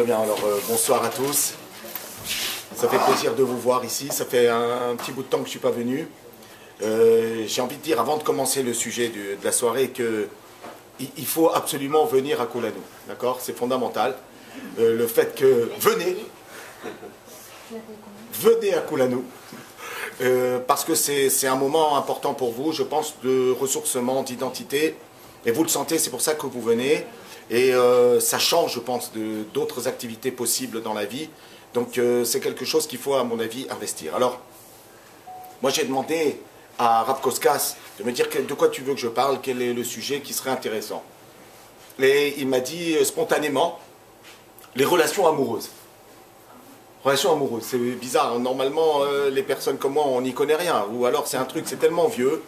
Très bien, alors bonsoir à tous. Ça fait plaisir de vous voir ici. Ça fait un petit bout de temps que je ne suis pas venu. J'ai envie de dire, avant de commencer le sujet de la soirée, qu'il faut absolument venir à Koulanou. D'accord? C'est fondamental. Le fait que... Venez à Koulanou. Parce que c'est un moment important pour vous, je pense, de ressourcement, d'identité. Et vous le sentez, c'est pour ça que vous venez. Et ça change, je pense, d'autres activités possibles dans la vie. Donc c'est quelque chose qu'il faut, à mon avis, investir. Alors, moi j'ai demandé à Rav Koskas de me dire de quoi tu veux que je parle, quel est le sujet qui serait intéressant. Et il m'a dit spontanément, les relations amoureuses. Relations amoureuses, c'est bizarre. Normalement, les personnes comme moi, on n'y connaît rien. Ou alors c'est un truc, c'est tellement vieux,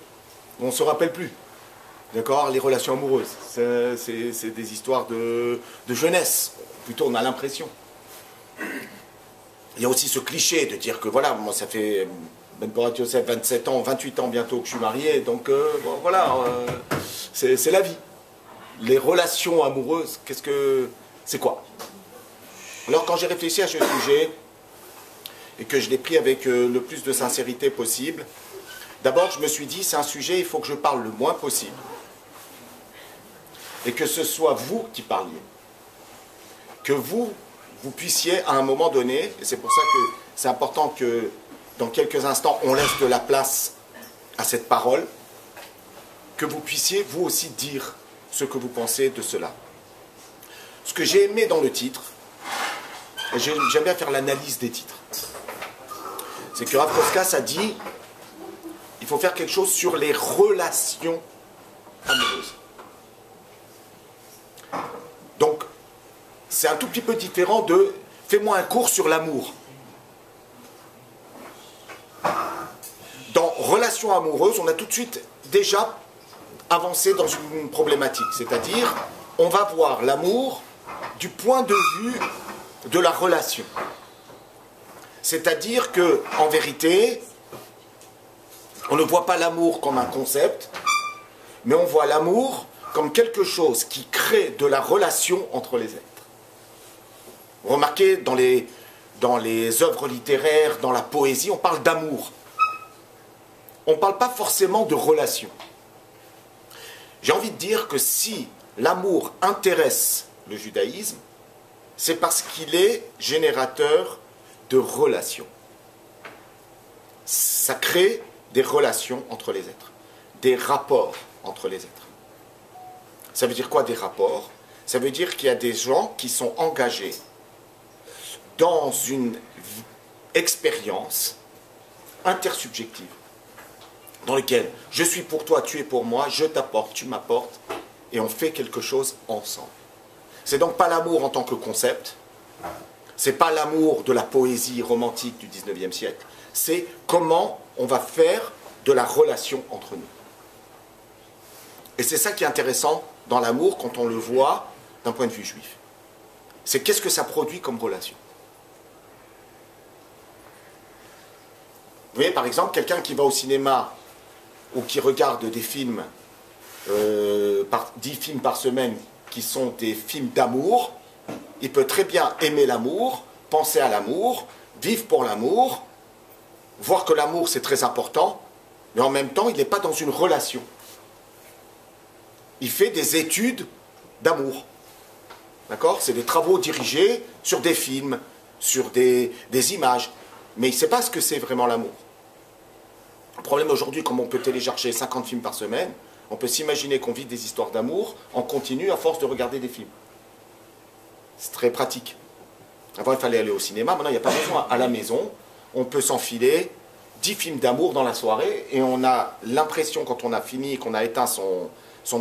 on ne se rappelle plus. D'accord? Les relations amoureuses, c'est des histoires de jeunesse. Plutôt, on a l'impression. Il y a aussi ce cliché de dire que voilà, moi ça fait Ben Porat Yosef 27 ans, 28 ans bientôt que je suis marié, donc bon, voilà, c'est la vie. Les relations amoureuses, c'est quoi? Alors quand j'ai réfléchi à ce sujet, et que je l'ai pris avec le plus de sincérité possible, d'abord je me suis dit, c'est un sujet, il faut que je parle le moins possible. Et que ce soit vous qui parliez. Que vous puissiez à un moment donné, et c'est pour ça que c'est important que dans quelques instants on laisse de la place à cette parole, que vous puissiez vous aussi dire ce que vous pensez de cela. Ce que j'ai aimé dans le titre, et j'aime bien faire l'analyse des titres, c'est que Rav Koskas a dit il faut faire quelque chose sur les relations amoureuses. Donc, c'est un tout petit peu différent de « fais-moi un cours sur l'amour ». Dans relations amoureuses, on a tout de suite déjà avancé dans une problématique. C'est-à-dire, on va voir l'amour du point de vue de la relation. C'est-à-dire qu'en vérité, on ne voit pas l'amour comme un concept, mais on voit l'amour comme quelque chose qui crée de la relation entre les êtres. Remarquez, dans les œuvres littéraires, dans la poésie, on parle d'amour. On ne parle pas forcément de relation. J'ai envie de dire que si l'amour intéresse le judaïsme, c'est parce qu'il est générateur de relations. Ça crée des relations entre les êtres, des rapports entre les êtres. Ça veut dire quoi, des rapports? Ça veut dire qu'il y a des gens qui sont engagés dans une expérience intersubjective, dans laquelle je suis pour toi, tu es pour moi, je t'apporte, tu m'apportes, et on fait quelque chose ensemble. C'est donc pas l'amour en tant que concept, c'est pas l'amour de la poésie romantique du 19e siècle, c'est comment on va faire de la relation entre nous. Et c'est ça qui est intéressant dans l'amour quand on le voit d'un point de vue juif. C'est qu'est-ce que ça produit comme relation. Vous voyez, par exemple, quelqu'un qui va au cinéma ou qui regarde des films, 10 films par semaine qui sont des films d'amour, il peut très bien aimer l'amour, penser à l'amour, vivre pour l'amour, voir que l'amour c'est très important, mais en même temps il n'est pas dans une relation. Il fait des études d'amour. D'accord? C'est des travaux dirigés sur des films, sur des images. Mais il ne sait pas ce que c'est vraiment l'amour. Le problème aujourd'hui, comme on peut télécharger 50 films par semaine, on peut s'imaginer qu'on vit des histoires d'amour en continu à force de regarder des films. C'est très pratique. Avant, il fallait aller au cinéma. Maintenant, il n'y a pas besoin. À la maison, on peut s'enfiler 10 films d'amour dans la soirée et on a l'impression, quand on a fini, qu'on a éteint son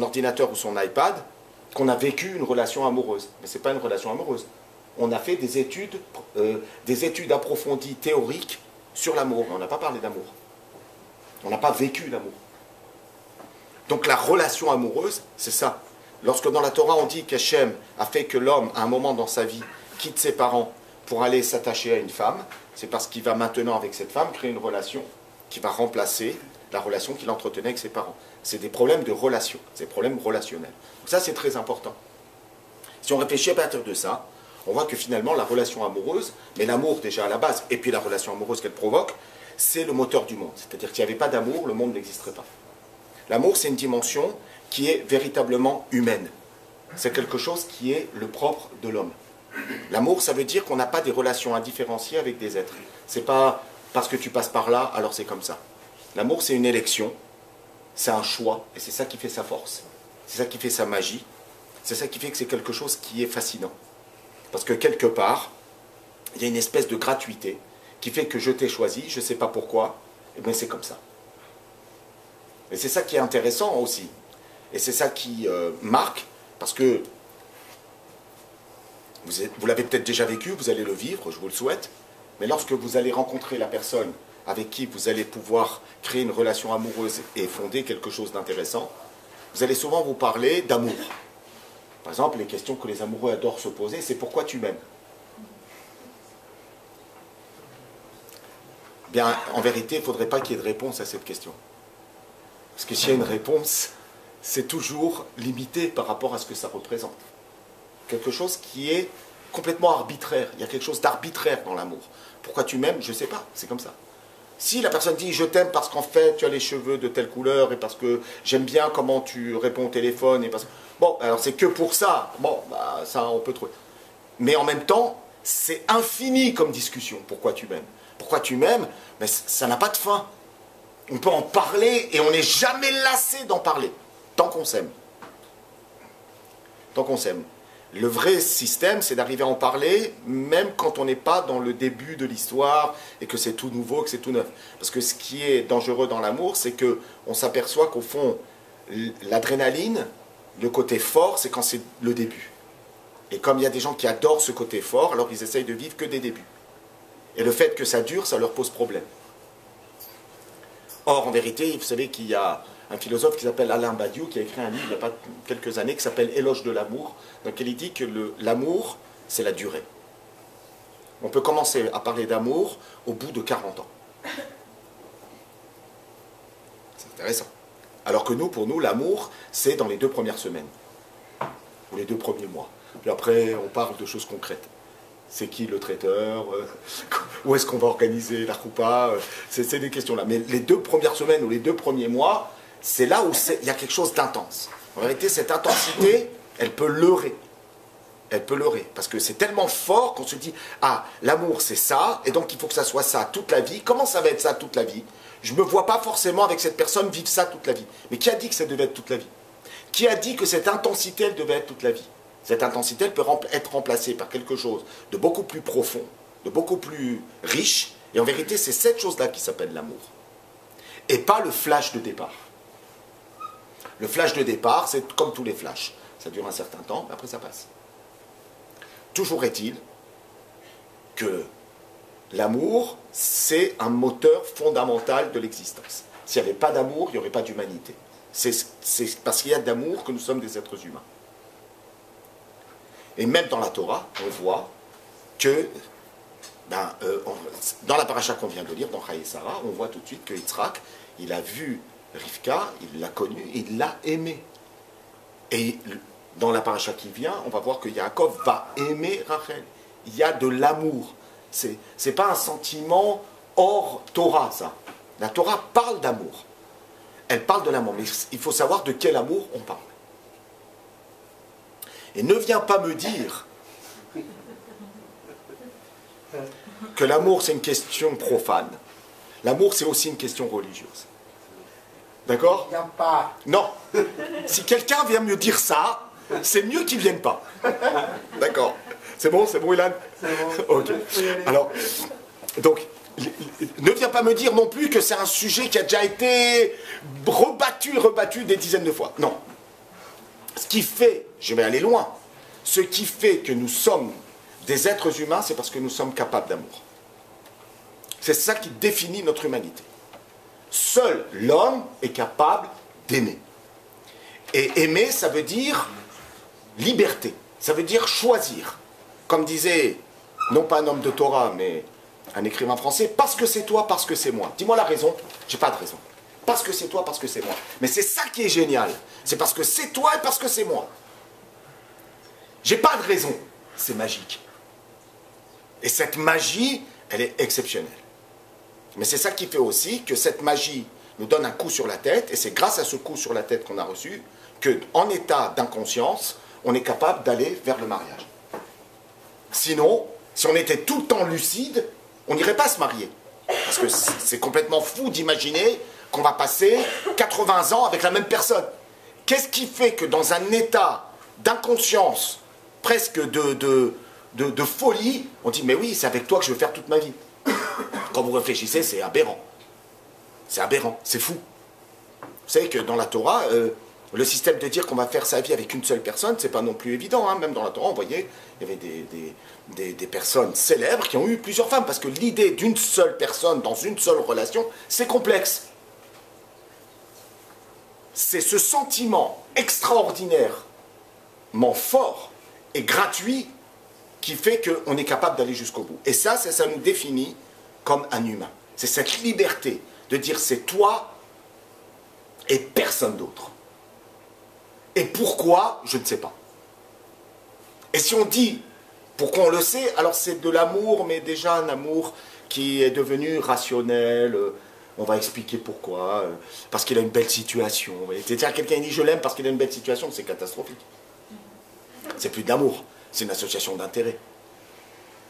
ordinateur ou son iPad, qu'on a vécu une relation amoureuse. Mais ce n'est pas une relation amoureuse. On a fait des études approfondies, théoriques, sur l'amour. On n'a pas parlé d'amour. On n'a pas vécu l'amour. Donc la relation amoureuse, c'est ça. Lorsque dans la Torah on dit qu'Hachem a fait que l'homme, à un moment dans sa vie, quitte ses parents pour aller s'attacher à une femme, c'est parce qu'il va maintenant avec cette femme créer une relation qui va remplacer la relation qu'il entretenait avec ses parents. C'est des problèmes de relation, c'est des problèmes relationnels. Donc ça c'est très important. Si on réfléchit à partir de ça, on voit que finalement la relation amoureuse, mais l'amour déjà à la base, et puis la relation amoureuse qu'elle provoque, c'est le moteur du monde. C'est-à-dire qu'il n'y avait pas d'amour, le monde n'existerait pas. L'amour, c'est une dimension qui est véritablement humaine. C'est quelque chose qui est le propre de l'homme. L'amour, ça veut dire qu'on n'a pas des relations indifférenciées avec des êtres. C'est pas parce que tu passes par là, alors c'est comme ça. L'amour, c'est une élection, c'est un choix, et c'est ça qui fait sa force. C'est ça qui fait sa magie. C'est ça qui fait que c'est quelque chose qui est fascinant. Parce que quelque part, il y a une espèce de gratuité qui fait que je t'ai choisi, je ne sais pas pourquoi, mais c'est comme ça. Et c'est ça qui est intéressant aussi. Et c'est ça qui marque, parce que vous l'avez peut-être déjà vécu, vous allez le vivre, je vous le souhaite, mais lorsque vous allez rencontrer la personne avec qui vous allez pouvoir créer une relation amoureuse et fonder quelque chose d'intéressant, vous allez souvent vous parler d'amour. Par exemple, les questions que les amoureux adorent se poser, c'est pourquoi tu m'aimes? Bien, en vérité, il ne faudrait pas qu'il y ait de réponse à cette question. Parce que s'il y a une réponse, c'est toujours limité par rapport à ce que ça représente. Quelque chose qui est complètement arbitraire. Il y a quelque chose d'arbitraire dans l'amour. Pourquoi tu m'aimes? Je ne sais pas, c'est comme ça. Si la personne dit je t'aime parce qu'en fait tu as les cheveux de telle couleur et parce que j'aime bien comment tu réponds au téléphone et parce que... Bon, alors c'est que pour ça. Bon, bah, ça on peut trouver. Mais en même temps, c'est infini comme discussion. Pourquoi tu m'aimes? Pourquoi tu m'aimes? Mais ça n'a pas de fin. On peut en parler et on n'est jamais lassé d'en parler. Tant qu'on s'aime. Tant qu'on s'aime. Le vrai système, c'est d'arriver à en parler, même quand on n'est pas dans le début de l'histoire et que c'est tout nouveau, que c'est tout neuf. Parce que ce qui est dangereux dans l'amour, c'est qu'on s'aperçoit qu'au fond, l'adrénaline, le côté fort, c'est quand c'est le début. Et comme il y a des gens qui adorent ce côté fort, alors ils essayent de vivre que des débuts. Et le fait que ça dure, ça leur pose problème. Or, en vérité, vous savez qu'il y a un philosophe qui s'appelle Alain Badiou, qui a écrit un livre il n'y a pas quelques années, qui s'appelle Éloge de l'amour, dans lequel il dit que l'amour, c'est la durée. On peut commencer à parler d'amour au bout de 40 ans. C'est intéressant. Alors que nous, pour nous, l'amour, c'est dans les 2 premières semaines, ou les 2 premiers mois. Puis après, on parle de choses concrètes. C'est qui le traiteur? Où est-ce qu'on va organiser la roupa? C'est des questions-là. Mais les 2 premières semaines ou les 2 premiers mois, c'est là où il y a quelque chose d'intense. En vérité, cette intensité, elle peut leurrer. Elle peut leurrer. Parce que c'est tellement fort qu'on se dit, ah, l'amour c'est ça, et donc il faut que ça soit ça toute la vie. Comment ça va être ça toute la vie? Je ne me vois pas forcément avec cette personne vivre ça toute la vie. Mais qui a dit que ça devait être toute la vie? Qui a dit que cette intensité, elle devait être toute la vie? Cette intensité, elle peut être remplacée par quelque chose de beaucoup plus profond, de beaucoup plus riche. Et en vérité, c'est cette chose-là qui s'appelle l'amour. Et pas le flash de départ. Le flash de départ, c'est comme tous les flashs. Ça dure un certain temps, mais après ça passe. Toujours est-il que l'amour, c'est un moteur fondamental de l'existence. S'il n'y avait pas d'amour, il n'y aurait pas d'humanité. C'est parce qu'il y a d'amour que nous sommes des êtres humains. Et même dans la Torah, on voit que, dans la paracha qu'on vient de lire, dans Chaye Sarah, on voit tout de suite que Yitzhak, il a vu Rivka, il l'a connue, il l'a aimée. Et dans la paracha qui vient, on va voir que Yaakov va aimer Rachel. Il y a de l'amour. C'est pas un sentiment hors Torah, ça. La Torah parle d'amour. Elle parle de l'amour, mais il faut savoir de quel amour on parle. Et ne viens pas me dire que l'amour c'est une question profane. L'amour c'est aussi une question religieuse. D'accord? Il n'y a pas. Non. Si quelqu'un vient me dire ça, c'est mieux qu'il ne vienne pas. D'accord. C'est bon, Ilan? C'est bon. Ok. Alors, donc, ne viens pas me dire non plus que c'est un sujet qui a déjà été rebattu des dizaines de fois. Non. Ce qui fait, je vais aller loin, ce qui fait que nous sommes des êtres humains, c'est parce que nous sommes capables d'amour. C'est ça qui définit notre humanité. Seul l'homme est capable d'aimer. Et aimer, ça veut dire liberté. Ça veut dire choisir. Comme disait, non pas un homme de Torah, mais un écrivain français, parce que c'est toi, parce que c'est moi. Dis-moi la raison, j'ai pas de raison. Parce que c'est toi, parce que c'est moi. Mais c'est ça qui est génial. C'est parce que c'est toi et parce que c'est moi. J'ai pas de raison. C'est magique. Et cette magie, elle est exceptionnelle. Mais c'est ça qui fait aussi que cette magie nous donne un coup sur la tête, et c'est grâce à ce coup sur la tête qu'on a reçu, qu'en état d'inconscience, on est capable d'aller vers le mariage. Sinon, si on était tout le temps lucide, on n'irait pas se marier. Parce que c'est complètement fou d'imaginer qu'on va passer 80 ans avec la même personne. Qu'est-ce qui fait que dans un état d'inconscience, presque de folie, on dit, mais oui, c'est avec toi que je vais faire toute ma vie. Quand vous réfléchissez, c'est aberrant. C'est aberrant, c'est fou. Vous savez que dans la Torah, le système de dire qu'on va faire sa vie avec une seule personne, c'est pas non plus évident. Hein. Même dans la Torah, on voyait, il y avait des personnes célèbres qui ont eu plusieurs femmes. Parce que l'idée d'une seule personne dans une seule relation, c'est complexe. C'est ce sentiment extraordinairement fort et gratuit qui fait qu'on est capable d'aller jusqu'au bout. Et ça nous définit comme un humain. C'est cette liberté de dire c'est toi et personne d'autre. Et pourquoi, je ne sais pas. Et si on dit pourquoi on le sait, alors c'est de l'amour, mais déjà un amour qui est devenu rationnel. On va expliquer pourquoi. Parce qu'il a une belle situation. C'est-à-dire quelqu'un dit je l'aime parce qu'il a une belle situation, c'est catastrophique. C'est plus d'amour, c'est une association d'intérêts.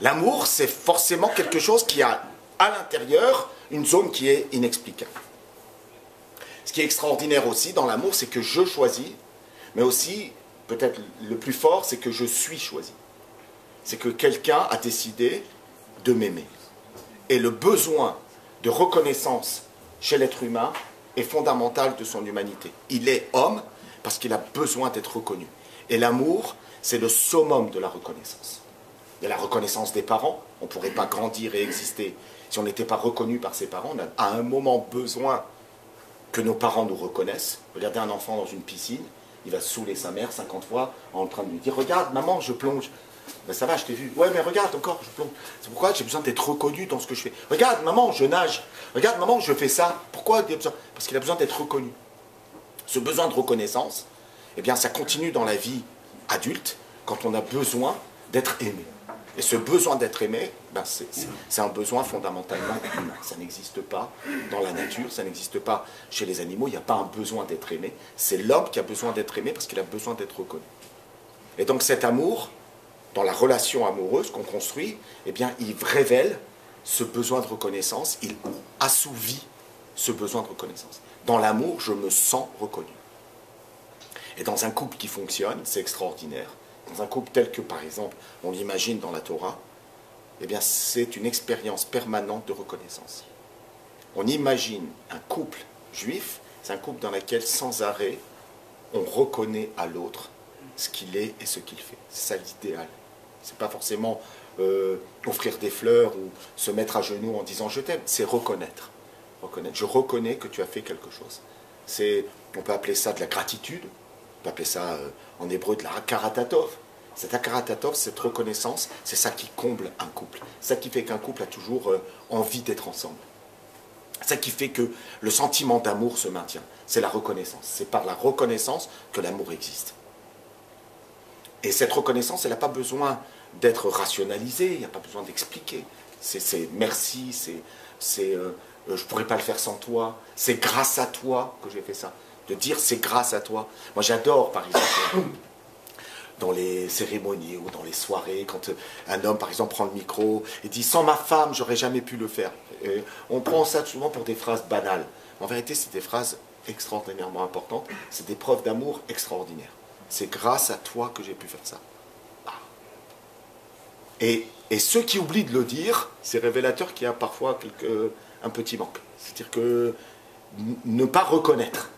L'amour, c'est forcément quelque chose qui a à l'intérieur une zone qui est inexplicable. Ce qui est extraordinaire aussi dans l'amour, c'est que je choisis, mais aussi, peut-être le plus fort, c'est que je suis choisi. C'est que quelqu'un a décidé de m'aimer. Et le besoin de reconnaissance chez l'être humain est fondamental de son humanité. Il est homme parce qu'il a besoin d'être reconnu. Et l'amour, c'est le summum de la reconnaissance. Il y a la reconnaissance des parents. On ne pourrait pas grandir et exister si on n'était pas reconnu par ses parents. On a à un moment besoin que nos parents nous reconnaissent. Regardez un enfant dans une piscine, il va saouler sa mère 50 fois en train de lui dire « Regarde, maman, je plonge. » Ben ça va, je t'ai vu. « Ouais, mais regarde encore, je plonge. » C'est pourquoi j'ai besoin d'être reconnu dans ce que je fais. « Regarde, maman, je nage. Regarde, maman, je fais ça. » Pourquoi il a besoin? Parce qu'il a besoin d'être reconnu. Ce besoin de reconnaissance, eh bien, ça continue dans la vie adulte quand on a besoin d'être aimé. Et ce besoin d'être aimé, ben c'est un besoin fondamentalement humain. Ça n'existe pas dans la nature, ça n'existe pas chez les animaux, il n'y a pas un besoin d'être aimé. C'est l'homme qui a besoin d'être aimé parce qu'il a besoin d'être reconnu. Et donc cet amour, dans la relation amoureuse qu'on construit, eh bien, il révèle ce besoin de reconnaissance, il assouvit ce besoin de reconnaissance. Dans l'amour, je me sens reconnu. Et dans un couple qui fonctionne, c'est extraordinaire. Dans un couple tel que, par exemple, on l'imagine dans la Torah, eh bien, c'est une expérience permanente de reconnaissance. On imagine un couple juif, c'est un couple dans lequel, sans arrêt, on reconnaît à l'autre ce qu'il est et ce qu'il fait. C'est ça l'idéal. C'est pas forcément offrir des fleurs ou se mettre à genoux en disant « je t'aime », c'est reconnaître. Reconnaître. Je reconnais que tu as fait quelque chose. On peut appeler ça de la gratitude, on peut appeler ça en hébreu de la hakaratov. Cette hakaratov, cette reconnaissance, c'est ça qui comble un couple. C'est ça qui fait qu'un couple a toujours envie d'être ensemble. C'est ça qui fait que le sentiment d'amour se maintient. C'est la reconnaissance. C'est par la reconnaissance que l'amour existe. Et cette reconnaissance, elle n'a pas besoin d'être rationalisée, il n'y a pas besoin d'expliquer. C'est merci, je ne pourrais pas le faire sans toi, c'est grâce à toi que j'ai fait ça. De dire c'est grâce à toi. Moi j'adore par exemple dans les cérémonies ou dans les soirées, quand un homme par exemple prend le micro et dit sans ma femme j'aurais jamais pu le faire. Et on prend ça souvent pour des phrases banales. En vérité c'est des phrases extraordinairement importantes, c'est des preuves d'amour extraordinaires. C'est grâce à toi que j'ai pu faire ça. Et ceux qui oublient de le dire, c'est révélateur qu'il y a parfois un petit manque. C'est-à-dire que ne pas reconnaître.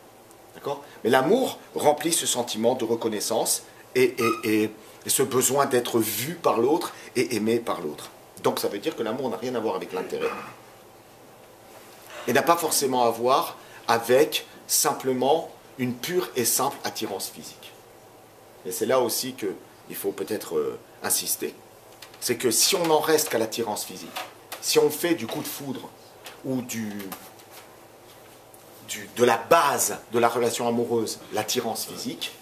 D'accord ? Mais l'amour remplit ce sentiment de reconnaissance et ce besoin d'être vu par l'autre et aimé par l'autre. Donc ça veut dire que l'amour n'a rien à voir avec l'intérêt. Et n'a pas forcément à voir avec simplement une pure et simple attirance physique. Et c'est là aussi qu'il faut peut-être insister. C'est que si on en reste qu'à l'attirance physique, si on fait du coup de foudre ou de la base de la relation amoureuse, l'attirance physique,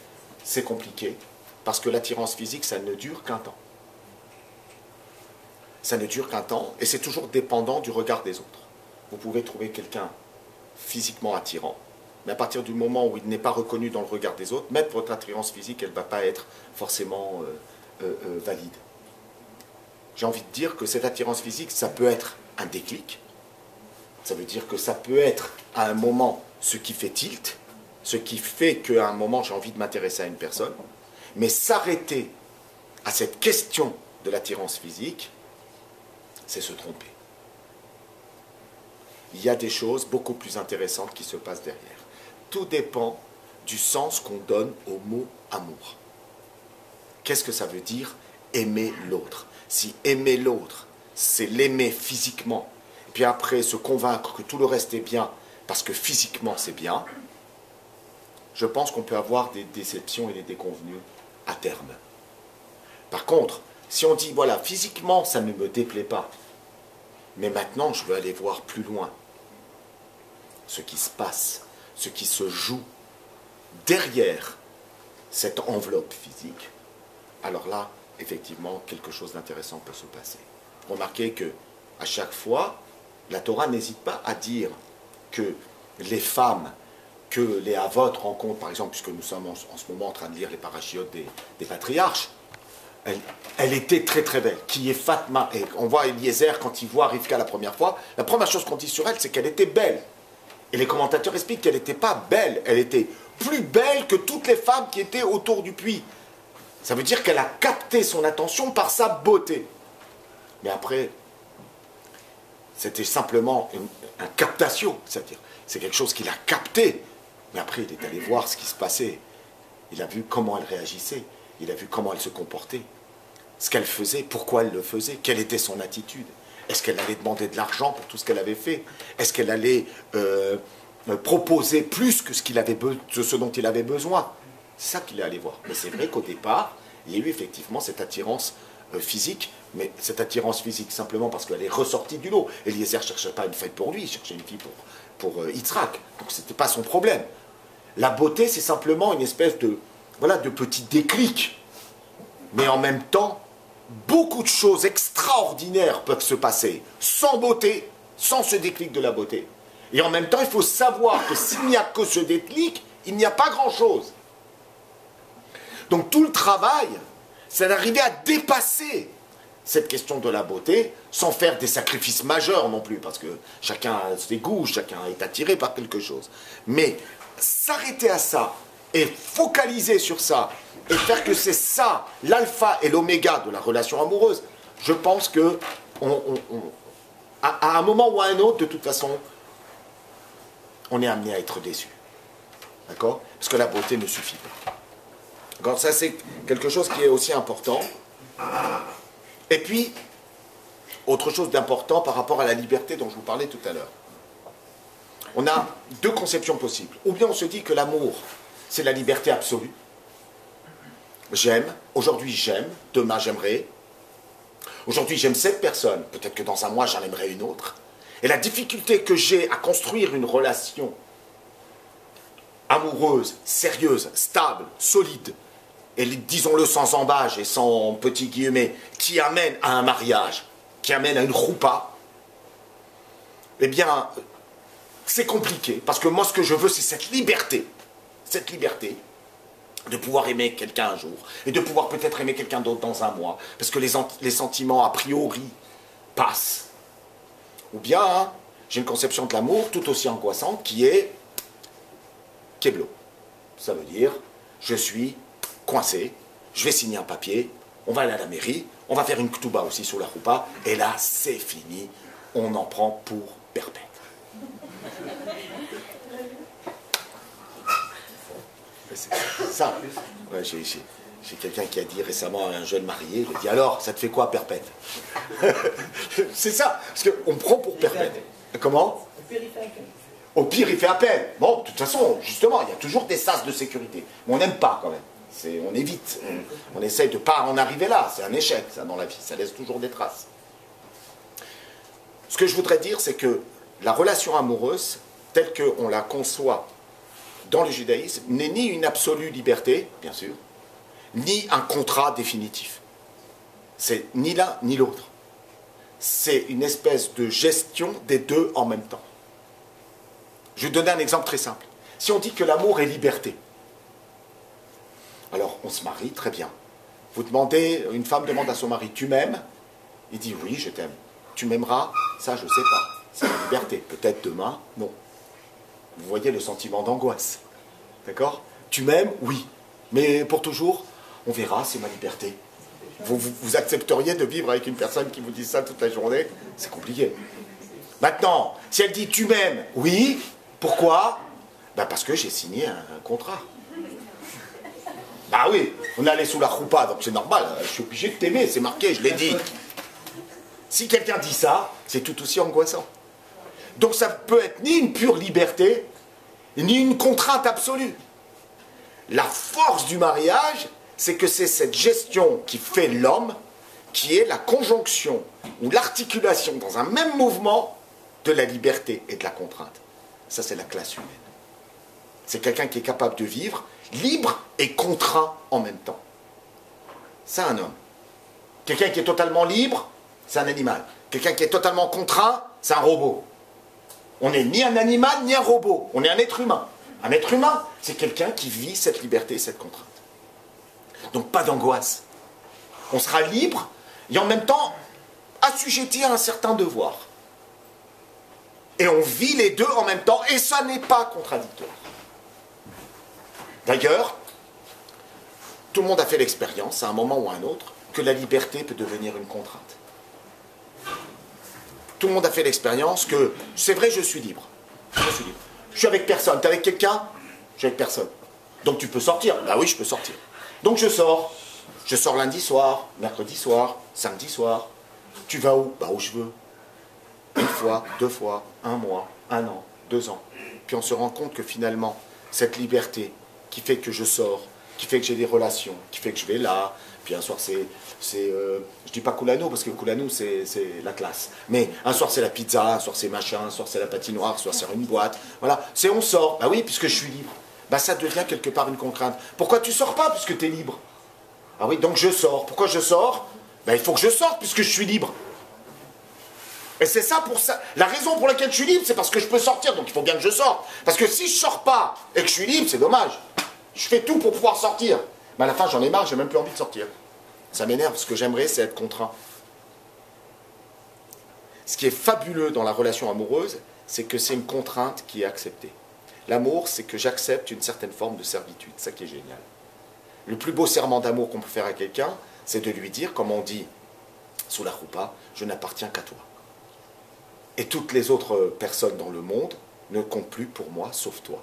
c'est compliqué, parce que l'attirance physique, ça ne dure qu'un temps. ça ne dure qu'un temps, et c'est toujours dépendant du regard des autres. Vous pouvez trouver quelqu'un physiquement attirant, mais à partir du moment où il n'est pas reconnu dans le regard des autres, même votre attirance physique, elle ne va pas être forcément valide. J'ai envie de dire que cette attirance physique, ça peut être un déclic, ça veut dire que ça peut être à un moment ce qui fait tilt, ce qui fait qu'à un moment j'ai envie de m'intéresser à une personne, mais s'arrêter à cette question de l'attirance physique, c'est se tromper. Il y a des choses beaucoup plus intéressantes qui se passent derrière. Tout dépend du sens qu'on donne au mot amour. Qu'est-ce que ça veut dire aimer l'autre? Si aimer l'autre, c'est l'aimer physiquement, et puis après se convaincre que tout le reste est bien, parce que physiquement c'est bien, je pense qu'on peut avoir des déceptions et des déconvenues à terme. Par contre, si on dit, voilà, physiquement ça ne me déplaît pas, mais maintenant je veux aller voir plus loin, ce qui se passe, ce qui se joue derrière cette enveloppe physique, alors là, effectivement, quelque chose d'intéressant peut se passer. Remarquez que à chaque fois, la Torah n'hésite pas à dire que les femmes que les Havot rencontrent, par exemple, puisque nous sommes en ce moment en train de lire les parachiotes des patriarches, elle était très très belle, qui est Fatma. Et on voit Eliezer, quand il voit Rivka la première fois, la première chose qu'on dit sur elle, c'est qu'elle était belle. Et les commentateurs expliquent qu'elle n'était pas belle, elle était plus belle que toutes les femmes qui étaient autour du puits. Ça veut dire qu'elle a capté son attention par sa beauté. Mais après, c'était simplement une captation, c'est-à-dire c'est quelque chose qu'il a capté. Mais après, il est allé voir ce qui se passait. Il a vu comment elle réagissait, il a vu comment elle se comportait, ce qu'elle faisait, pourquoi elle le faisait, quelle était son attitude. Est-ce qu'elle allait demander de l'argent pour tout ce qu'elle avait fait? Est-ce qu'elle allait proposer plus que ce dont il avait besoin? C'est ça qu'il est allé voir. Mais c'est vrai qu'au départ, il y a eu effectivement cette attirance physique, mais cette attirance physique simplement parce qu'elle est ressortie du lot. Eliezer ne cherchait pas une fête pour lui, il cherchait une fille pour Yitzhak. Donc ce n'était pas son problème. La beauté, c'est simplement une espèce de petit déclic. Mais en même temps, beaucoup de choses extraordinaires peuvent se passer sans beauté, sans ce déclic de la beauté. Et en même temps, il faut savoir que s'il n'y a que ce déclic, il n'y a pas grand-chose. Donc tout le travail, c'est d'arriver à dépasser cette question de la beauté sans faire des sacrifices majeurs non plus, parce que chacun a ses goûts, chacun est attiré par quelque chose. Mais s'arrêter à ça et focaliser sur ça et faire que c'est ça l'alpha et l'oméga de la relation amoureuse, je pense que à un moment ou à un autre, de toute façon, on est amené à être déçu. D'accord? Parce que la beauté ne suffit pas. Donc ça, c'est quelque chose qui est aussi important. Et puis, autre chose d'important par rapport à la liberté dont je vous parlais tout à l'heure. On a deux conceptions possibles. Ou bien on se dit que l'amour, c'est la liberté absolue. J'aime, aujourd'hui j'aime, demain j'aimerai. Aujourd'hui j'aime cette personne, peut-être que dans un mois j'en aimerai une autre. Et la difficulté que j'ai à construire une relation amoureuse, sérieuse, stable, solide, et disons-le sans embâche et sans petits guillemets, qui amène à un mariage, qui amène à une roupa, eh bien, c'est compliqué. Parce que moi, ce que je veux, c'est cette liberté de pouvoir aimer quelqu'un un jour, et de pouvoir peut-être aimer quelqu'un d'autre dans un mois, parce que les sentiments, a priori, passent. Ou bien, hein, j'ai une conception de l'amour tout aussi angoissante, qui est Keblo. Ça veut dire, je suis coincé, je vais signer un papier, on va aller à la mairie, on va faire une ktouba aussi sur la roupa, et là, c'est fini, on en prend pour perpète. C'est ça. Ouais, j'ai quelqu'un qui a dit récemment à un jeune marié, il a dit alors, ça te fait quoi perpète? C'est ça, parce qu'on prend pour perpète. Comment? Au pire, il fait appel. Bon, de toute façon, justement, il y a toujours des sas de sécurité. Mais on n'aime pas quand même. On évite. On essaye de ne pas en arriver là. C'est un échec, ça, dans la vie. Ça laisse toujours des traces. Ce que je voudrais dire, c'est que la relation amoureuse, telle qu'on la conçoit dans le judaïsme, n'est ni une absolue liberté, bien sûr, ni un contrat définitif. C'est ni l'un ni l'autre. c'est une espèce de gestion des deux en même temps. Je vais donner un exemple très simple. Si on dit que l'amour est liberté, alors on se marie, très bien. Vous demandez, une femme demande à son mari, tu m'aimes? Il dit oui, je t'aime. Tu m'aimeras? Ça, je ne sais pas. C'est la liberté. Peut-être demain, non. Vous voyez le sentiment d'angoisse. D'accord? Tu m'aimes? Oui. Mais pour toujours, on verra, c'est ma liberté. Vous accepteriez de vivre avec une personne qui vous dit ça toute la journée? C'est compliqué. Maintenant, si elle dit tu m'aimes? Oui. Pourquoi? Ben parce que j'ai signé un contrat. Bah oui, on est allé sous la choupa, donc c'est normal, je suis obligé de t'aimer, c'est marqué, je l'ai dit. Si quelqu'un dit ça, c'est tout aussi angoissant. Donc ça peut être ni une pure liberté, ni une contrainte absolue. La force du mariage, c'est que c'est cette gestion qui fait l'homme, qui est la conjonction ou l'articulation dans un même mouvement de la liberté et de la contrainte. Ça, c'est la classe humaine. C'est quelqu'un qui est capable de vivre libre et contraint en même temps. C'est un homme. Quelqu'un qui est totalement libre, c'est un animal. Quelqu'un qui est totalement contraint, c'est un robot. On n'est ni un animal, ni un robot. On est un être humain. Un être humain, c'est quelqu'un qui vit cette liberté et cette contrainte. Donc pas d'angoisse. On sera libre et en même temps assujetti à un certain devoir. Et on vit les deux en même temps et ça n'est pas contradictoire. D'ailleurs, tout le monde a fait l'expérience, à un moment ou à un autre, que la liberté peut devenir une contrainte. Tout le monde a fait l'expérience que, c'est vrai, je suis libre. Je suis libre. Je suis avec personne. Tu es avec quelqu'un? Je suis avec personne. Donc tu peux sortir? Bah oui, je peux sortir. Donc je sors. Je sors lundi soir, mercredi soir, samedi soir. Tu vas où? Bah où je veux. Une fois, deux fois, un mois, un an, 2 ans. Puis on se rend compte que finalement, cette liberté qui fait que je sors, qui fait que j'ai des relations, qui fait que je vais là, puis un soir je dis pas Kulano parce que Kulano c'est la classe, mais un soir c'est la pizza, un soir c'est machin, un soir c'est la patinoire, un soir c'est une boîte, voilà, c'est on sort, bah oui, puisque je suis libre, bah ça devient quelque part une contrainte. Pourquoi tu sors pas puisque tu es libre? Ah oui, donc je sors. Pourquoi je sors? Bah il faut que je sorte puisque je suis libre. Et c'est ça pour ça. La raison pour laquelle je suis libre, c'est parce que je peux sortir, donc il faut bien que je sorte. Parce que si je sors pas et que je suis libre, c'est dommage. Je fais tout pour pouvoir sortir. Mais à la fin, j'en ai marre, j'ai même plus envie de sortir. Ça m'énerve, ce que j'aimerais, c'est être contraint. Ce qui est fabuleux dans la relation amoureuse, c'est que c'est une contrainte qui est acceptée. L'amour, c'est que j'accepte une certaine forme de servitude, ça qui est génial. Le plus beau serment d'amour qu'on peut faire à quelqu'un, c'est de lui dire, comme on dit sous la choupa, je n'appartiens qu'à toi. Et toutes les autres personnes dans le monde ne comptent plus pour moi, sauf toi.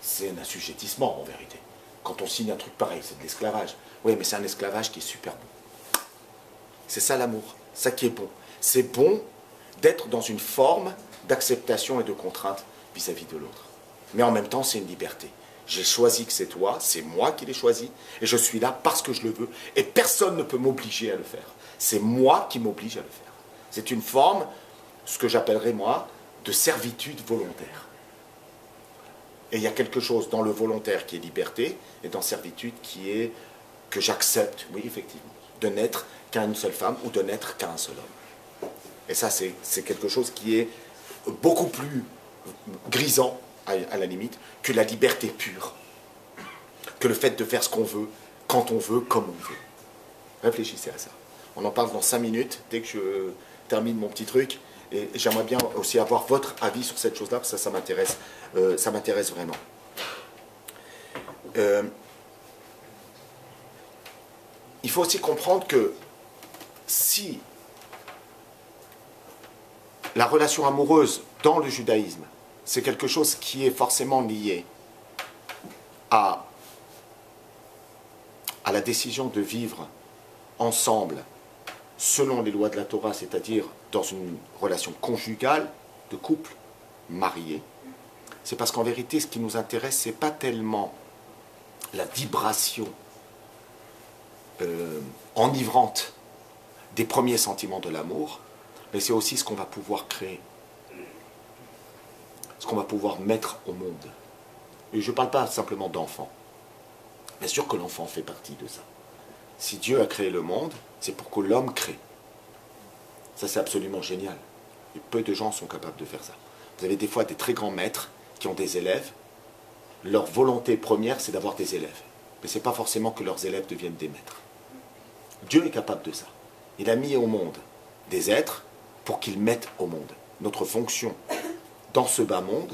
C'est un assujettissement, en vérité. Quand on signe un truc pareil, c'est de l'esclavage. Oui, mais c'est un esclavage qui est super bon. C'est ça l'amour, ça qui est bon. C'est bon d'être dans une forme d'acceptation et de contrainte vis-à-vis de l'autre. Mais en même temps, c'est une liberté. J'ai choisi que c'est toi, c'est moi qui l'ai choisi, et je suis là parce que je le veux, et personne ne peut m'obliger à le faire. C'est moi qui m'oblige à le faire. C'est une forme, ce que j'appellerais moi, de servitude volontaire. Et il y a quelque chose dans le volontaire qui est liberté, et dans servitude qui est que j'accepte, oui effectivement, de n'être qu'à une seule femme ou de n'être qu'à un seul homme. Et ça c'est quelque chose qui est beaucoup plus grisant, à la limite, que la liberté pure. Que le fait de faire ce qu'on veut, quand on veut, comme on veut. Réfléchissez à ça. On en parle dans 5 minutes, dès que je termine mon petit truc. Et j'aimerais bien aussi avoir votre avis sur cette chose-là, parce que ça m'intéresse vraiment. Il faut aussi comprendre que si la relation amoureuse dans le judaïsme, c'est quelque chose qui est forcément lié à la décision de vivre ensemble selon les lois de la Torah, c'est-à-dire dans une relation conjugale, de couple, marié, c'est parce qu'en vérité, ce qui nous intéresse, ce n'est pas tellement la vibration enivrante des premiers sentiments de l'amour, mais c'est aussi ce qu'on va pouvoir créer, ce qu'on va pouvoir mettre au monde. Et je ne parle pas simplement d'enfants. Bien sûr que l'enfant fait partie de ça. Si Dieu a créé le monde, c'est pour que l'homme crée. Ça, c'est absolument génial. Et peu de gens sont capables de faire ça. Vous avez des fois des très grands maîtres qui ont des élèves. Leur volonté première, c'est d'avoir des élèves. Mais ce n'est pas forcément que leurs élèves deviennent des maîtres. Dieu est capable de ça. Il a mis au monde des êtres pour qu'ils mettent au monde. Notre fonction dans ce bas monde,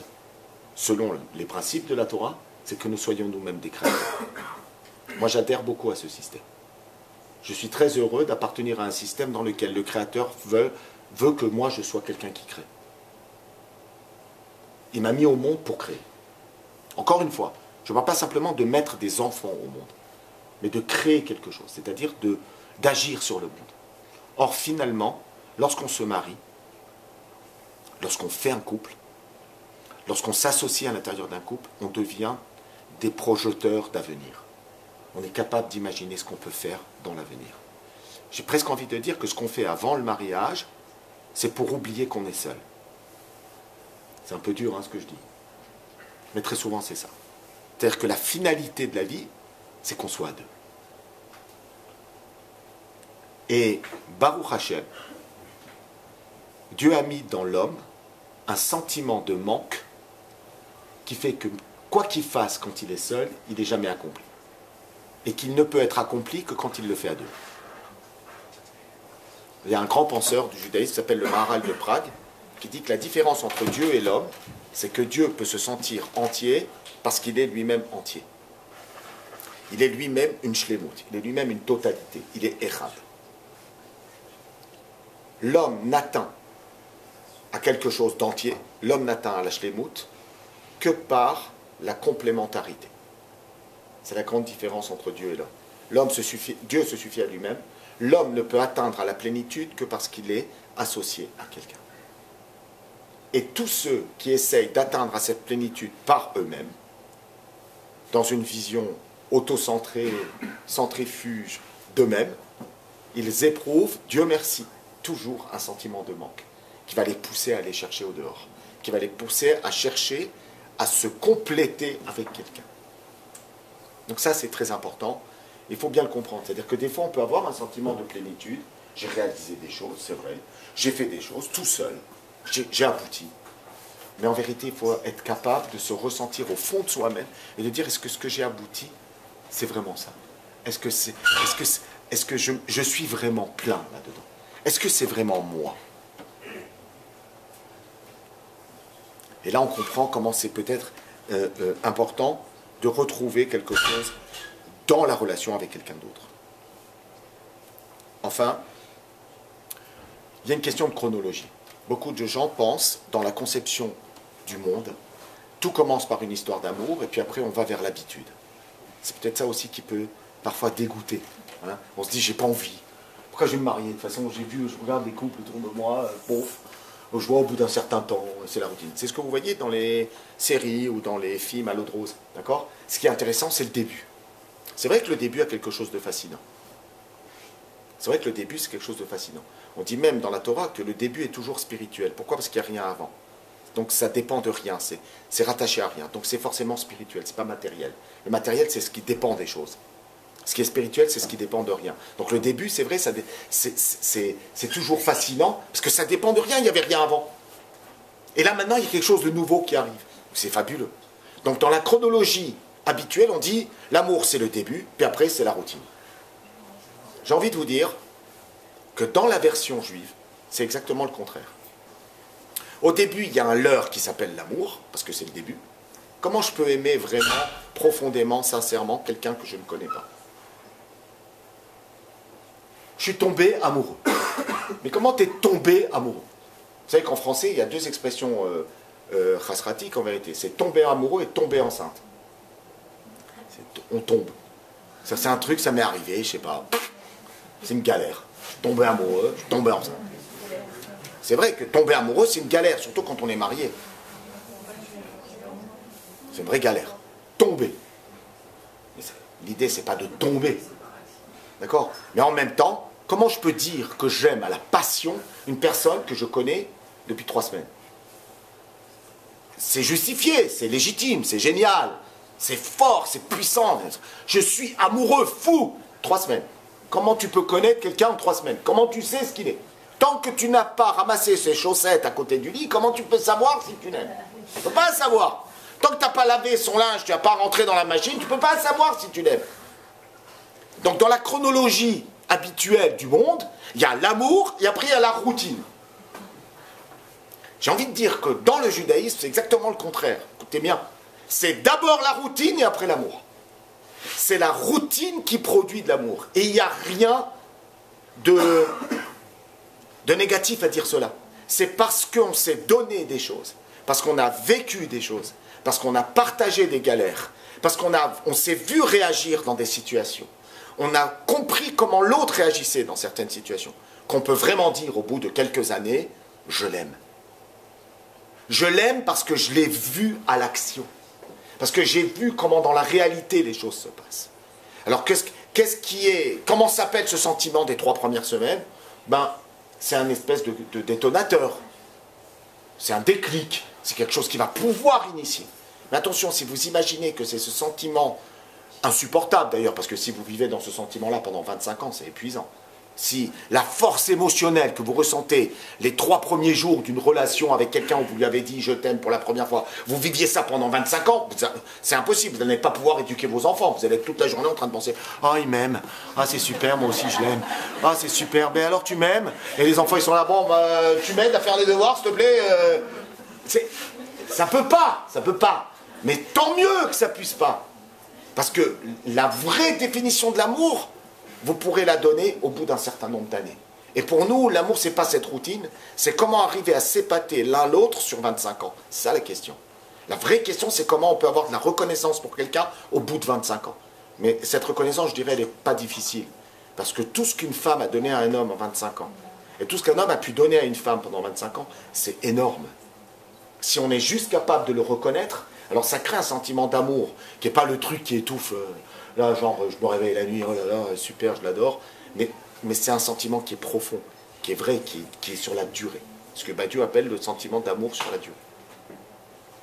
selon les principes de la Torah, c'est que nous soyons nous-mêmes des créateurs. Moi, j'adhère beaucoup à ce système. Je suis très heureux d'appartenir à un système dans lequel le Créateur veut que moi, je sois quelqu'un qui crée. Il m'a mis au monde pour créer. Encore une fois, je ne parle pas simplement de mettre des enfants au monde, mais de créer quelque chose, c'est-à-dire d'agir sur le monde. Or, finalement, lorsqu'on se marie, lorsqu'on fait un couple, lorsqu'on s'associe à l'intérieur d'un couple, on devient des projeteurs d'avenir. On est capable d'imaginer ce qu'on peut faire dans l'avenir. J'ai presque envie de dire que ce qu'on fait avant le mariage, c'est pour oublier qu'on est seul. C'est un peu dur, hein, ce que je dis. Mais très souvent, c'est ça. C'est-à-dire que la finalité de la vie, c'est qu'on soit à deux. Et Baruch Hashem, Dieu a mis dans l'homme un sentiment de manque qui fait que quoi qu'il fasse quand il est seul, il n'est jamais accompli. Et qu'il ne peut être accompli que quand il le fait à deux. Il y a un grand penseur du judaïsme qui s'appelle le Maharal de Prague, qui dit que la différence entre Dieu et l'homme, c'est que Dieu peut se sentir entier parce qu'il est lui-même entier. Il est lui-même une shlemut, il est lui-même une totalité, il est echad. L'homme n'atteint à quelque chose d'entier, l'homme n'atteint à la shlemut que par la complémentarité. C'est la grande différence entre Dieu et l'homme. Dieu se suffit à lui-même, l'homme ne peut atteindre à la plénitude que parce qu'il est associé à quelqu'un. Et tous ceux qui essayent d'atteindre à cette plénitude par eux-mêmes, dans une vision autocentrée, centrifuge d'eux-mêmes, ils éprouvent, Dieu merci, toujours un sentiment de manque, qui va les pousser à aller chercher au dehors, qui va les pousser à chercher à se compléter avec quelqu'un. Donc ça, c'est très important. Il faut bien le comprendre. C'est-à-dire que des fois, on peut avoir un sentiment de plénitude. J'ai réalisé des choses, c'est vrai. J'ai fait des choses tout seul. J'ai abouti. Mais en vérité, il faut être capable de se ressentir au fond de soi-même et de dire, est-ce que ce que j'ai abouti, c'est vraiment ça? Est-ce que je suis vraiment plein là-dedans? Est-ce que c'est vraiment moi? Et là, on comprend comment c'est peut-être important de retrouver quelque chose dans la relation avec quelqu'un d'autre. Enfin, il y a une question de chronologie. Beaucoup de gens pensent, dans la conception du monde, tout commence par une histoire d'amour, et puis après on va vers l'habitude. C'est peut-être ça aussi qui peut parfois dégoûter. Hein. On se dit, j'ai pas envie. Pourquoi je vais me marier? De toute façon, je regarde les couples autour de moi, bof, je vois au bout d'un certain temps, c'est la routine. C'est ce que vous voyez dans les séries ou dans les films à l'eau de rose. D'accord? Ce qui est intéressant, c'est le début. C'est vrai que le début a quelque chose de fascinant. C'est vrai que le début, c'est quelque chose de fascinant. On dit même dans la Torah que le début est toujours spirituel. Pourquoi? Parce qu'il n'y a rien avant. Donc ça dépend de rien, c'est rattaché à rien. Donc c'est forcément spirituel, c'est pas matériel. Le matériel, c'est ce qui dépend des choses. Ce qui est spirituel, c'est ce qui dépend de rien. Donc le début, c'est vrai, c'est toujours fascinant, parce que ça dépend de rien, il n'y avait rien avant. Et là, maintenant, il y a quelque chose de nouveau qui arrive. C'est fabuleux. Donc dans la chronologie habituelle, on dit, l'amour, c'est le début, puis après, c'est la routine. J'ai envie de vous dire que dans la version juive, c'est exactement le contraire. Au début, il y a un leurre qui s'appelle l'amour, parce que c'est le début. Comment je peux aimer vraiment, profondément, sincèrement, quelqu'un que je ne connais pas? Je suis tombé amoureux. Mais comment tu es tombé amoureux? Vous savez qu'en français, il y a deux expressions chasratiques en vérité. C'est tomber amoureux et tomber enceinte. On tombe. Ça, c'est un truc, ça m'est arrivé, je sais pas. C'est une galère. Je suis tombé amoureux, je suis tombé enceinte. C'est vrai que tomber amoureux, c'est une galère, surtout quand on est marié. C'est une vraie galère. Tomber. L'idée, c'est pas de tomber. D'accord? Mais en même temps, comment je peux dire que j'aime à la passion une personne que je connais depuis 3 semaines? C'est justifié, c'est légitime, c'est génial, c'est fort, c'est puissant. Je suis amoureux, fou. 3 semaines. Comment tu peux connaître quelqu'un en 3 semaines? Comment tu sais ce qu'il est? Tant que tu n'as pas ramassé ces chaussettes à côté du lit, comment tu peux savoir si tu l'aimes? Tu ne peux pas savoir. Tant que tu n'as pas lavé son linge, tu n'as pas rentré dans la machine, tu ne peux pas savoir si tu l'aimes. Donc dans la chronologie habituelle du monde, il y a l'amour et après il y a la routine. J'ai envie de dire que dans le judaïsme, c'est exactement le contraire. Écoutez bien, c'est d'abord la routine et après l'amour. C'est la routine qui produit de l'amour. Et il n'y a rien de négatif à dire cela. C'est parce qu'on s'est donné des choses, parce qu'on a vécu des choses, parce qu'on a partagé des galères, parce qu'on s'est vu réagir dans des situations. On a compris comment l'autre réagissait dans certaines situations, qu'on peut vraiment dire au bout de quelques années, je l'aime. Je l'aime parce que je l'ai vu à l'action. Parce que j'ai vu comment dans la réalité les choses se passent. Alors comment s'appelle ce sentiment des 3 premières semaines? C'est un espèce de détonateur. C'est un déclic. C'est quelque chose qui va pouvoir initier. Mais attention, si vous imaginez que c'est ce sentiment insupportable d'ailleurs, parce que si vous vivez dans ce sentiment-là pendant 25 ans, c'est épuisant. Si la force émotionnelle que vous ressentez les 3 premiers jours d'une relation avec quelqu'un où vous lui avez dit « je t'aime » pour la première fois, vous viviez ça pendant 25 ans, c'est impossible, vous n'allez pas pouvoir éduquer vos enfants, vous allez être toute la journée en train de penser « ah il m'aime, ah c'est super, moi aussi je l'aime, ah c'est super, ben alors tu m'aimes ?» Et les enfants ils sont là « bon, tu m'aides à faire les devoirs s'il te plaît ?» Ça peut pas, mais tant mieux que ça puisse pas. Parce que la vraie définition de l'amour, vous pourrez la donner au bout d'un certain nombre d'années. Et pour nous, l'amour, c'est pas cette routine, c'est comment arriver à s'épater l'un l'autre sur 25 ans. C'est ça la question. La vraie question, c'est comment on peut avoir de la reconnaissance pour quelqu'un au bout de 25 ans. Mais cette reconnaissance, je dirais, elle n'est pas difficile. Parce que tout ce qu'une femme a donné à un homme en 25 ans, et tout ce qu'un homme a pu donner à une femme pendant 25 ans, c'est énorme. Si on est juste capable de le reconnaître, alors ça crée un sentiment d'amour, qui n'est pas le truc qui étouffe, là genre je me réveille la nuit, oh là là, super, je l'adore, mais c'est un sentiment qui est profond, qui est vrai, qui est sur la durée. Ce que Badiou appelle le sentiment d'amour sur la durée.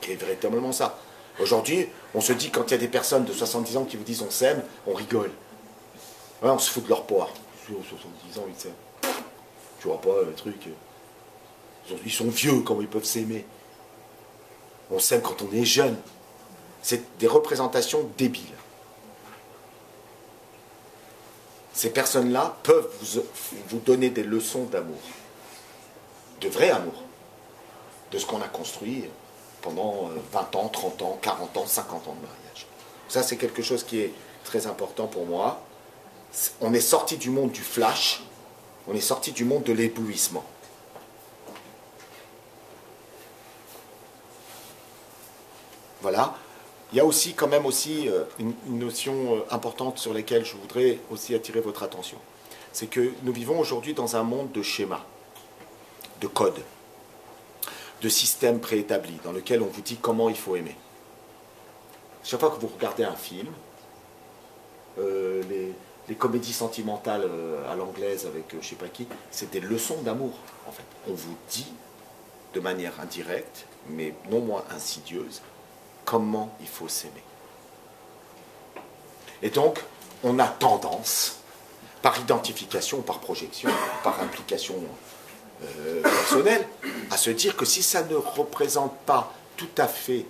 Qui est véritablement ça. Aujourd'hui, on se dit quand il y a des personnes de 70 ans qui vous disent on s'aime, on rigole. Ouais, on se fout de leur poire. 70 ans, ils s'aiment. Tu vois pas le truc. Ils sont vieux, comment ils peuvent s'aimer. On s'aime quand on est jeune. C'est des représentations débiles. Ces personnes-là peuvent vous donner des leçons d'amour. De vrai amour. De ce qu'on a construit pendant 20 ans, 30 ans, 40 ans, 50 ans de mariage. Ça, c'est quelque chose qui est très important pour moi. On est sorti du monde du flash, on est sorti du monde de l'éblouissement. Voilà. Il y a aussi quand même aussi une notion importante sur laquelle je voudrais aussi attirer votre attention. C'est que nous vivons aujourd'hui dans un monde de schémas, de codes, de systèmes préétablis, dans lequel on vous dit comment il faut aimer. Chaque fois que vous regardez un film, les comédies sentimentales à l'anglaise avec je ne sais pas qui, c'est des leçons d'amour, en fait. On vous dit, de manière indirecte, mais non moins insidieuse, comment il faut s'aimer. Et donc, on a tendance, par identification, par projection, par implication personnelle, à se dire que si ça ne représente pas tout à fait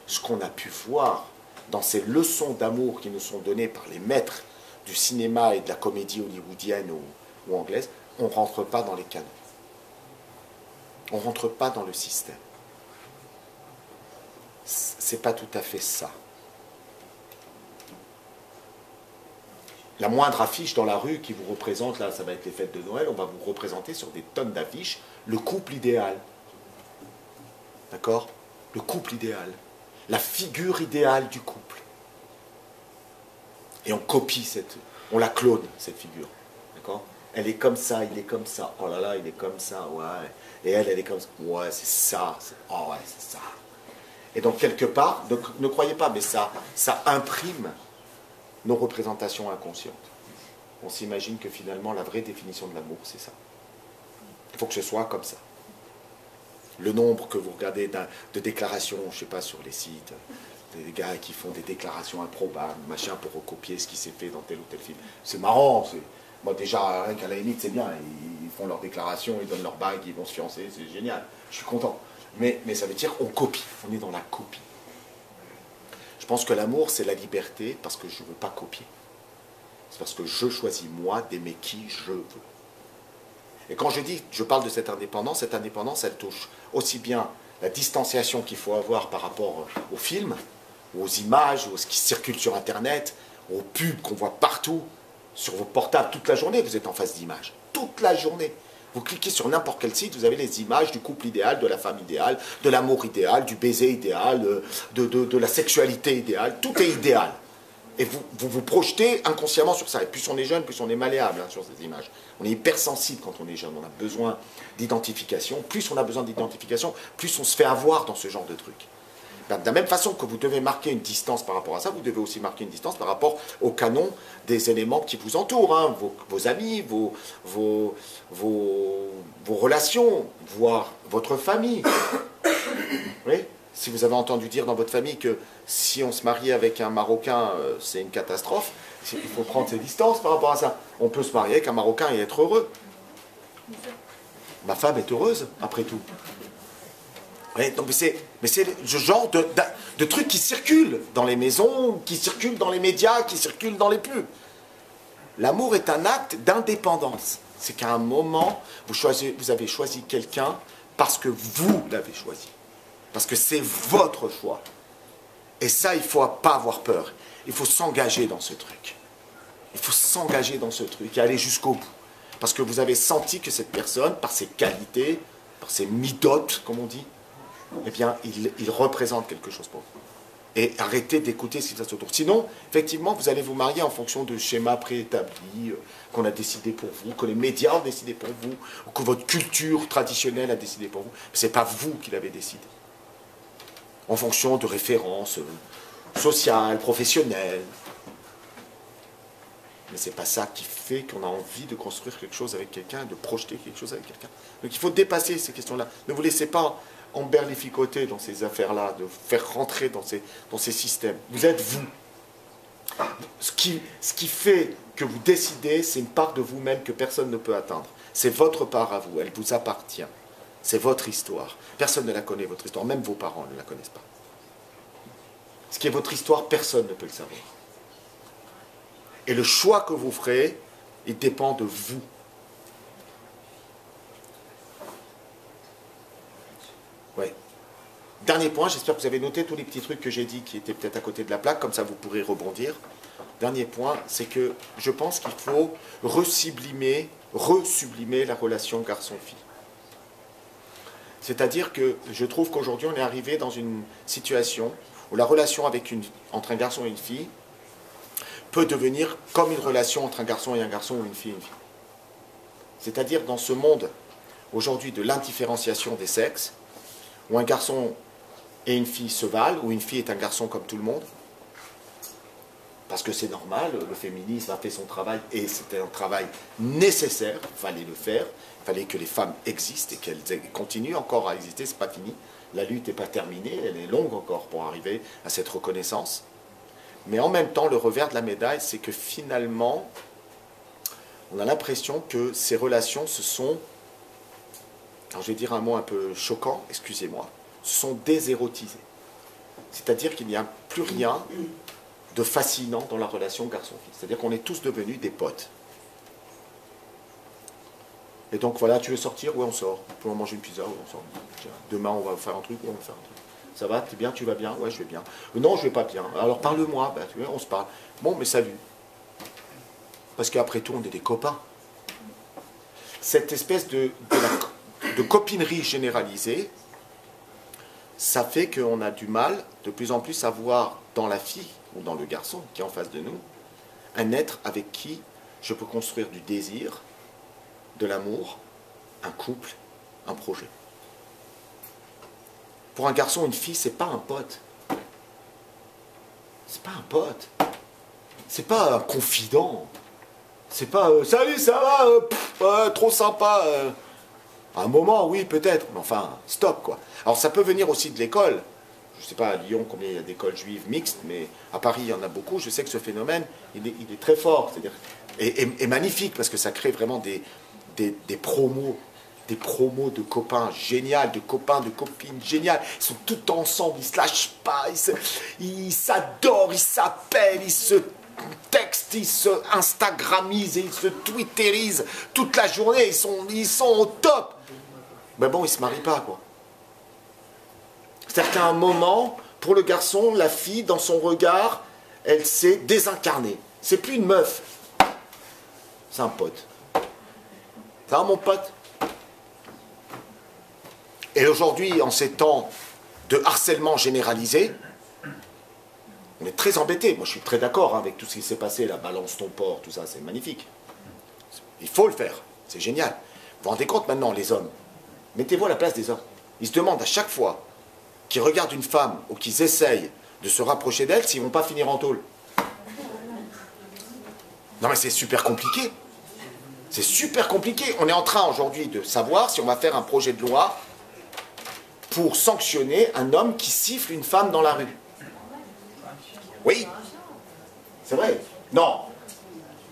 ce qu'on a pu voir dans ces leçons d'amour qui nous sont données par les maîtres du cinéma et de la comédie hollywoodienne ou anglaise, on ne rentre pas dans les canons. On ne rentre pas dans le système. C'est pas tout à fait ça. La moindre affiche dans la rue qui vous représente, là ça va être les fêtes de Noël, on va vous représenter sur des tonnes d'affiches le couple idéal. D'accord? Le couple idéal. La figure idéale du couple. Et on copie on la clone, cette figure. D'accord? Elle est comme ça, il est comme ça. Oh là là, il est comme ça, ouais. Et elle est comme ça. Ouais, c'est ça. Oh ouais, c'est ça. Et donc, quelque part, ne croyez pas, mais ça imprime nos représentations inconscientes. On s'imagine que finalement, la vraie définition de l'amour, c'est ça. Il faut que ce soit comme ça. Le nombre que vous regardez de déclarations, je ne sais pas, sur les sites, des gars qui font des déclarations improbables, machin, pour recopier ce qui s'est fait dans tel ou tel film. C'est marrant, Bon, déjà, rien qu'à la limite, c'est bien. Ils font leur déclaration, ils donnent leur bague, ils vont se fiancer, c'est génial. Je suis content. Mais ça veut dire qu'on copie. On est dans la copie. Je pense que l'amour, c'est la liberté parce que je ne veux pas copier. C'est parce que je choisis, moi, d'aimer qui je veux. Et quand je parle de cette indépendance, elle touche aussi bien la distanciation qu'il faut avoir par rapport aux films, aux images, aux ce qui circule sur Internet, aux pubs qu'on voit partout, sur vos portables toute la journée, vous êtes en face d'images. Toute la journée. Vous cliquez sur n'importe quel site, vous avez les images du couple idéal, de la femme idéale, de l'amour idéal, du baiser idéal, de la sexualité idéale. Tout est idéal. Et vous projetez inconsciemment sur ça. Et plus on est jeune, plus on est malléable sur ces images. On est hypersensible quand on est jeune. On a besoin d'identification. Plus on a besoin d'identification, plus on se fait avoir dans ce genre de trucs. De la même façon que vous devez marquer une distance par rapport à ça, vous devez aussi marquer une distance par rapport au canon des éléments qui vous entourent. Hein, vos amis, vos relations, voire votre famille. Oui. Si vous avez entendu dire dans votre famille que si on se mariait avec un Marocain, c'est une catastrophe, il faut prendre ses distances par rapport à ça. On peut se marier avec un Marocain et être heureux. Ma femme est heureuse, après tout. Oui, donc c'est ce genre de trucs qui circulent dans les maisons, qui circulent dans les médias, qui circulent dans les pubs. L'amour est un acte d'indépendance. C'est qu'à un moment, vous avez choisi quelqu'un parce que vous l'avez choisi. Parce que c'est votre choix. Et ça, il ne faut pas avoir peur. Il faut s'engager dans ce truc. Il faut s'engager dans ce truc et aller jusqu'au bout. Parce que vous avez senti que cette personne, par ses qualités, par ses midotes, comme on dit, eh bien, il représente quelque chose pour vous. Et arrêtez d'écouter ce qui se passe autour. Sinon, effectivement, vous allez vous marier en fonction de schémas préétablis qu'on a décidé pour vous, que les médias ont décidé pour vous, ou que votre culture traditionnelle a décidé pour vous. Ce n'est pas vous qui l'avez décidé. En fonction de références sociales, professionnelles. Mais ce n'est pas ça qui fait qu'on a envie de construire quelque chose avec quelqu'un, de projeter quelque chose avec quelqu'un. Donc il faut dépasser ces questions-là. Ne vous laissez pas emberlificoter dans ces affaires-là, de faire rentrer dans ces systèmes. Vous êtes vous. Ce qui fait que vous décidez, c'est une part de vous-même que personne ne peut atteindre. C'est votre part à vous, elle vous appartient. C'est votre histoire. Personne ne la connaît, votre histoire. Même vos parents ne la connaissent pas. Ce qui est votre histoire, personne ne peut le savoir. Et le choix que vous ferez, il dépend de vous. Ouais. Dernier point, j'espère que vous avez noté tous les petits trucs que j'ai dit qui étaient peut-être à côté de la plaque, comme ça vous pourrez rebondir. Dernier point, c'est que je pense qu'il faut resublimer la relation garçon-fille. C'est-à-dire que je trouve qu'aujourd'hui, on est arrivé dans une situation où la relation entre un garçon et une fille peut devenir comme une relation entre un garçon et ou une fille et une fille. C'est-à-dire dans ce monde, aujourd'hui, de l'indifférenciation des sexes, où un garçon et une fille se valent, où une fille est un garçon comme tout le monde, parce que c'est normal, le féminisme a fait son travail, et c'était un travail nécessaire, il fallait le faire, il fallait que les femmes existent et qu'elles continuent encore à exister, c'est pas fini, la lutte n'est pas terminée, elle est longue encore pour arriver à cette reconnaissance. Mais en même temps, le revers de la médaille, c'est que finalement, on a l'impression que ces relations se sont, alors je vais dire un mot un peu choquant, excusez-moi, se sont désérotisées. C'est-à-dire qu'il n'y a plus rien de fascinant dans la relation garçon-fille. C'est-à-dire qu'on est tous devenus des potes. Et donc voilà, tu veux sortir? Oui, on sort. Pour manger une pizza? Oui, on sort. Tiens, demain, on va faire un truc? Oui, on va faire un truc. Ça va? T'es bien? Tu vas bien? Ouais, je vais bien. Non, je vais pas bien. Alors parle-moi. Ben, tu vois, on se parle. Bon, mais salut. Parce qu'après tout, on est des copains. Cette espèce de copinerie généralisée, ça fait qu'on a du mal de plus en plus à voir dans la fille ou dans le garçon qui est en face de nous un être avec qui je peux construire du désir, de l'amour, un couple, un projet. Pour un garçon, une fille, c'est pas un pote. C'est pas un pote. C'est pas un confident. C'est pas salut, ça va, trop sympa. À un moment, oui, peut-être, mais enfin, stop, quoi. Alors, ça peut venir aussi de l'école. Je ne sais pas à Lyon combien il y a d'écoles juives mixtes, mais à Paris, il y en a beaucoup. Je sais que ce phénomène, il est très fort. C'est-à-dire, est magnifique, parce que ça crée vraiment des promos. Des promos de copains génial, de copains, de copines géniales. Ils sont tout ensemble, ils se lâchent pas, ils s'adorent, ils s'appellent, ils se textent, ils se instagramisent, ils se twitterisent toute la journée, ils sont au top. Mais bon, ils se marient pas, quoi. C'est-à-dire qu'à un moment, pour le garçon, la fille, dans son regard, elle s'est désincarnée. C'est plus une meuf. C'est un pote. Ça va, mon pote? Et aujourd'hui, en ces temps de harcèlement généralisé, on est très embêtés. Moi, je suis très d'accord avec tout ce qui s'est passé, la balance ton porc, tout ça, c'est magnifique. Il faut le faire, c'est génial. Vous vous rendez compte maintenant, les hommes? Mettez-vous à la place des hommes. Ils se demandent à chaque fois qu'ils regardent une femme ou qu'ils essayent de se rapprocher d'elle s'ils ne vont pas finir en tôle. Non mais c'est super compliqué. C'est super compliqué. On est en train aujourd'hui de savoir si on va faire un projet de loi pour sanctionner un homme qui siffle une femme dans la rue. Oui, c'est vrai. Non,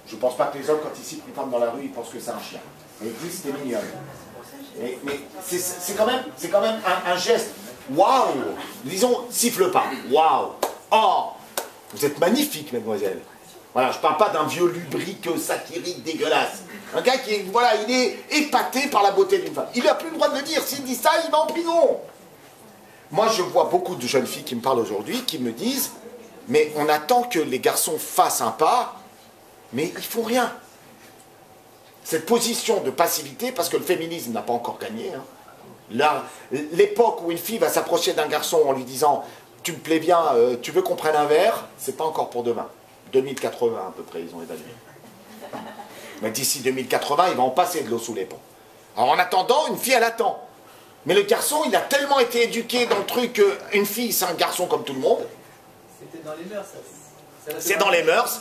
je ne pense pas que les hommes, quand ils sifflent une femme dans la rue, ils pensent que c'est un chien. Mais ils disent c'est mignon. Mais c'est quand même un geste. Waouh! Disons, siffle pas. Waouh! Oh! Vous êtes magnifique, mademoiselle. Voilà, je ne parle pas d'un vieux lubrique satirique dégueulasse. Un gars qui est, voilà, il est épaté par la beauté d'une femme. Il n'a plus le droit de le dire. S'il dit ça, il va en prison. Moi, je vois beaucoup de jeunes filles qui me parlent aujourd'hui, qui me disent « Mais on attend que les garçons fassent un pas, mais ils font rien. » Cette position de passivité, parce que le féminisme n'a pas encore gagné. Hein. L'époque où une fille va s'approcher d'un garçon en lui disant « Tu me plais bien, tu veux qu'on prenne un verre ?» c'est pas encore pour demain. 2080 à peu près, ils ont évalué. Mais d'ici 2080, il va en passer de l'eau sous les ponts. Alors en attendant, une fille, elle attend. Mais le garçon, il a tellement été éduqué dans le truc qu'une fille, c'est un garçon comme tout le monde. C'était dans les mœurs, ça. C'est dans les mœurs.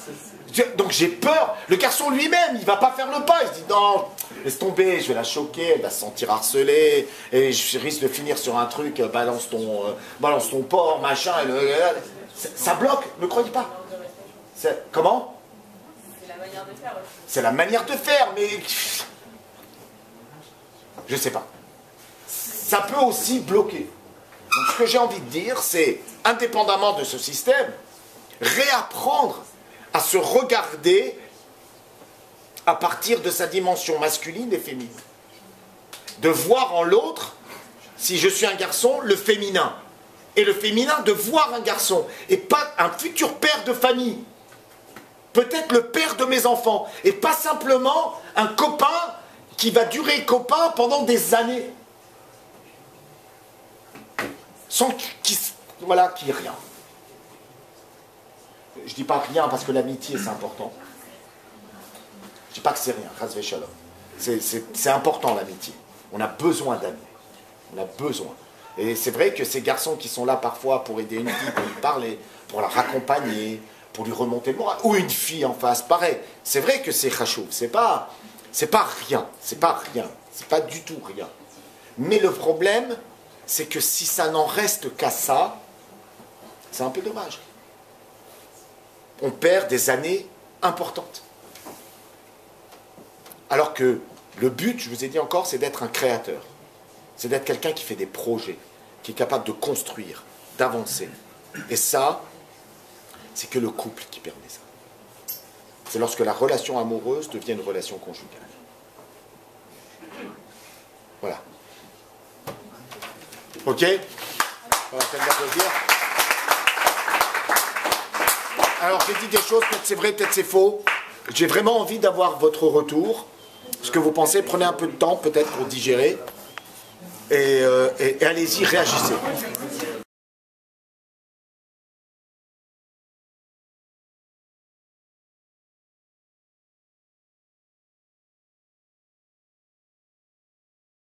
Donc j'ai peur. Le garçon lui-même, il ne va pas faire le pas. Il se dit non, laisse tomber, je vais la choquer, elle va se sentir harcelée, et je risque de finir sur un truc, balance ton porc, machin. Ça bloque, ne croyez pas. Comment? C'est la manière de faire aussi. C'est la manière de faire, mais je sais pas. Ça peut aussi bloquer. Donc ce que j'ai envie de dire, c'est, indépendamment de ce système, réapprendre à se regarder à partir de sa dimension masculine et féminine. De voir en l'autre, si je suis un garçon, le féminin. Et le féminin, de voir un garçon, et pas un futur père de famille. Peut-être le père de mes enfants, et pas simplement un copain qui va durer copain pendant des années. Sans qu'il y ait rien. Je ne dis pas rien parce que l'amitié c'est important. Je ne dis pas que c'est rien, Chas v'Shalom. C'est important l'amitié. On a besoin d'amis. On a besoin. Et c'est vrai que ces garçons qui sont là parfois pour aider une fille, pour lui parler, pour la raccompagner, pour lui remonter le moral, ou une fille en face, pareil. C'est vrai que c'est chachou, c'est pas rien, c'est pas du tout rien. Mais le problème, c'est que si ça n'en reste qu'à ça, c'est un peu dommage. On perd des années importantes. Alors que le but, je vous ai dit encore, c'est d'être un créateur. C'est d'être quelqu'un qui fait des projets, qui est capable de construire, d'avancer. Et ça, c'est que le couple qui permet ça. C'est lorsque la relation amoureuse devient une relation conjugale. Voilà. Ok? On va faire d'applaudir. Alors j'ai dit des choses, peut-être c'est vrai, peut-être c'est faux. J'ai vraiment envie d'avoir votre retour. Ce que vous pensez, prenez un peu de temps peut-être pour digérer. Et allez-y, réagissez.